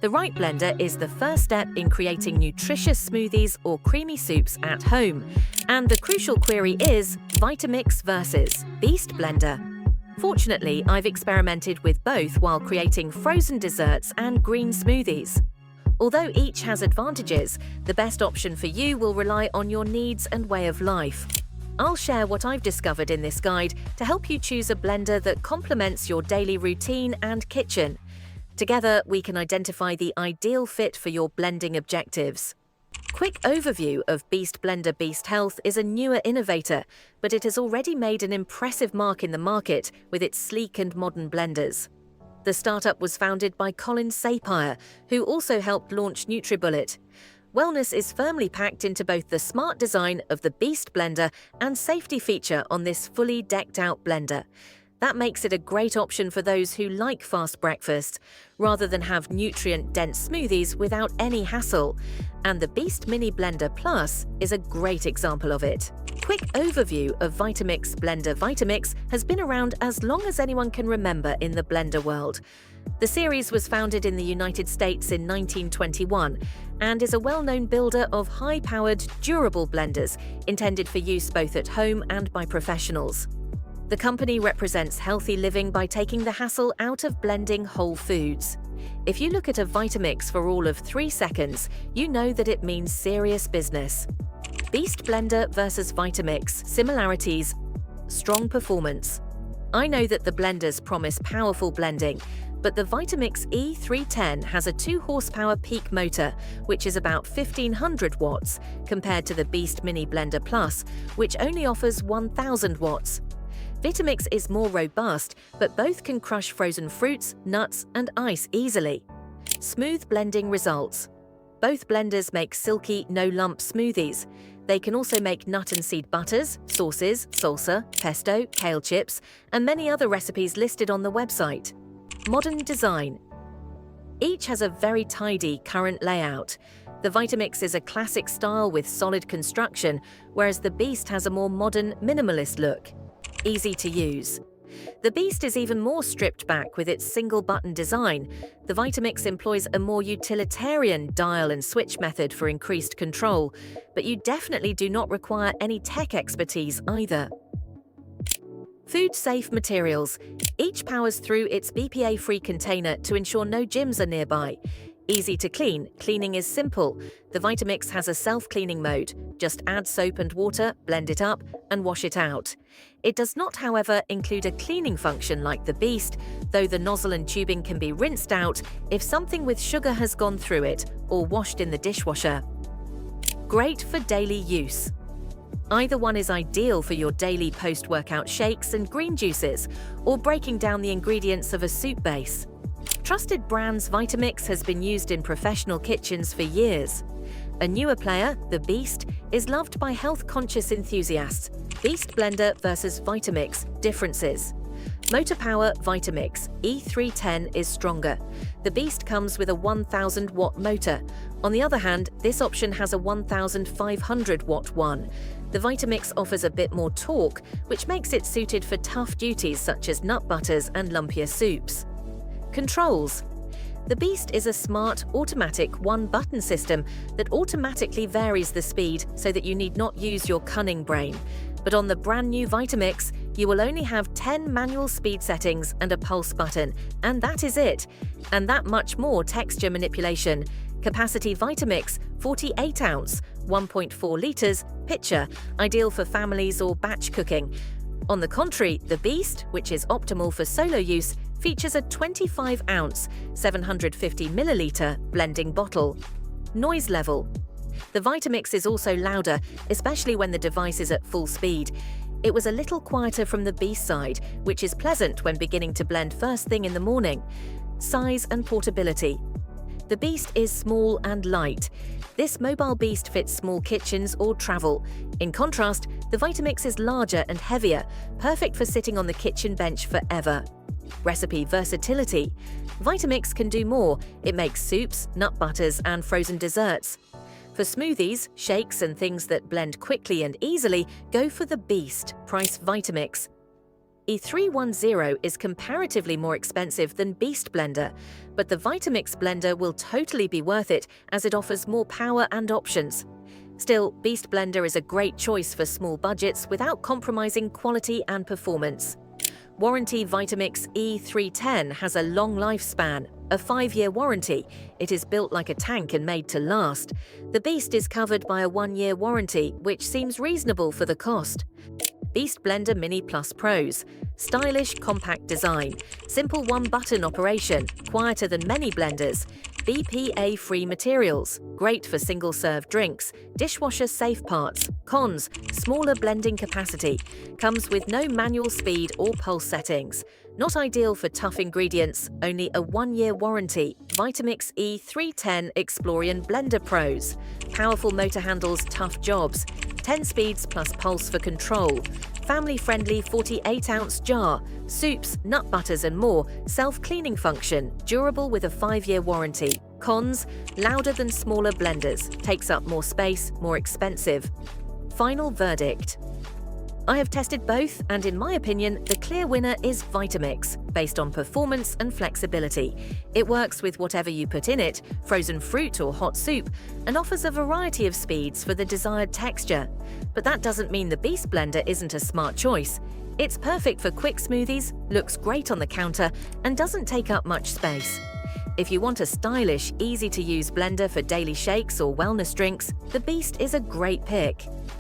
The right blender is the first step in creating nutritious smoothies or creamy soups at home. And the crucial query is Vitamix versus Beast Blender. Fortunately, I've experimented with both while creating frozen desserts and green smoothies. Although each has advantages, the best option for you will rely on your needs and way of life. I'll share what I've discovered in this guide to help you choose a blender that complements your daily routine and kitchen. Together, we can identify the ideal fit for your blending objectives. Quick overview of Beast Blender Beast Health is a newer innovator, but it has already made an impressive mark in the market with its sleek and modern blenders. The startup was founded by Colin Sapire, who also helped launch NutriBullet. Wellness is firmly packed into both the smart design of the Beast Blender and safety feature on this fully decked-out blender. That makes it a great option for those who like fast breakfast, rather than have nutrient-dense smoothies without any hassle. And the Beast Mini Blender Plus is a great example of it. Quick overview of Vitamix Blender Vitamix has been around as long as anyone can remember in the blender world. The series was founded in the United States in 1921 and is a well-known builder of high-powered, durable blenders intended for use both at home and by professionals. The company represents healthy living by taking the hassle out of blending whole foods. If you look at a Vitamix for all of 3 seconds, you know that it means serious business. Beast Blender versus Vitamix. Similarities: strong performance. I know that the blenders promise powerful blending, but the Vitamix E310 has a 2-horsepower peak motor, which is about 1500 watts, compared to the Beast Mini Blender Plus, which only offers 1000 watts. Vitamix is more robust, but both can crush frozen fruits, nuts, and ice easily. Smooth blending results. Both blenders make silky, no-lump smoothies. They can also make nut and seed butters, sauces, salsa, pesto, kale chips, and many other recipes listed on the website. Modern design. Each has a very tidy current layout. The Vitamix is a classic style with solid construction, whereas the Beast has a more modern, minimalist look. Easy to use. The Beast is even more stripped back with its single-button design. The Vitamix employs a more utilitarian dial and switch method for increased control, but you definitely do not require any tech expertise either. Food-safe materials. Each powers through its BPA-free container to ensure no gyms are nearby. Easy to clean. Cleaning is simple. The Vitamix has a self-cleaning mode. Just add soap and water, blend it up, and wash it out. It does not, however, include a cleaning function like the Beast, though the nozzle and tubing can be rinsed out if something with sugar has gone through it or washed in the dishwasher. Great for daily use. Either one is ideal for your daily post-workout shakes and green juices, or breaking down the ingredients of a soup base. Trusted brands Vitamix has been used in professional kitchens for years. A newer player, the Beast, is loved by health-conscious enthusiasts. Beast Blender versus Vitamix. Differences. Motor power. Vitamix E310 is stronger. The Beast comes with a 1000-watt motor. On the other hand, this option has a 1500-watt one. The Vitamix offers a bit more torque, which makes it suited for tough duties such as nut butters and lumpier soups. Controls. The Beast is a smart, automatic one-button system that automatically varies the speed so that you need not use your cunning brain. But on the brand new Vitamix, you will only have 10 manual speed settings and a pulse button, and that is it. And that much more texture manipulation. Capacity Vitamix, 48 ounce, 1.4 liters, pitcher, ideal for families or batch cooking. On the contrary, the Beast, which is optimal for solo use, features a 25 ounce, 750 milliliter blending bottle. Noise level. The Vitamix is also louder, especially when the device is at full speed. It was a little quieter from the Beast side, which is pleasant when beginning to blend first thing in the morning. Size and portability. The Beast is small and light. This mobile Beast fits small kitchens or travel. In contrast, the Vitamix is larger and heavier, perfect for sitting on the kitchen bench forever. Recipe versatility. Vitamix can do more. It makes soups, nut butters, and frozen desserts. For smoothies, shakes, and things that blend quickly and easily, go for the Beast. Price Vitamix. E310 is comparatively more expensive than Beast Blender, but the Vitamix blender will totally be worth it as it offers more power and options. Still, Beast Blender is a great choice for small budgets without compromising quality and performance. Warranty Vitamix E310 has a long lifespan, a 5-year warranty. It is built like a tank and made to last. The Beast is covered by a 1-year warranty, which seems reasonable for the cost. Beast Blender Mini Plus Pros. Stylish, compact design. Simple one-button operation. Quieter than many blenders. BPA-free materials. Great for single-serve drinks. Dishwasher-safe parts. Cons: smaller blending capacity. Comes with no manual speed or pulse settings. Not ideal for tough ingredients. Only a 1-year warranty. Vitamix E310 Explorian Blender Pros. Powerful motor handles tough jobs. 10 speeds plus pulse for control. Family-friendly 48-ounce jar. Soups, nut butters and more. Self-cleaning function. Durable with a 5-year warranty. Cons: louder than smaller blenders. Takes up more space, more expensive. Final verdict. I have tested both, and in my opinion, the clear winner is Vitamix, based on performance and flexibility. It works with whatever you put in it, frozen fruit or hot soup, and offers a variety of speeds for the desired texture. But that doesn't mean the Beast Blender isn't a smart choice. It's perfect for quick smoothies, looks great on the counter, and doesn't take up much space. If you want a stylish, easy-to-use blender for daily shakes or wellness drinks, the Beast is a great pick.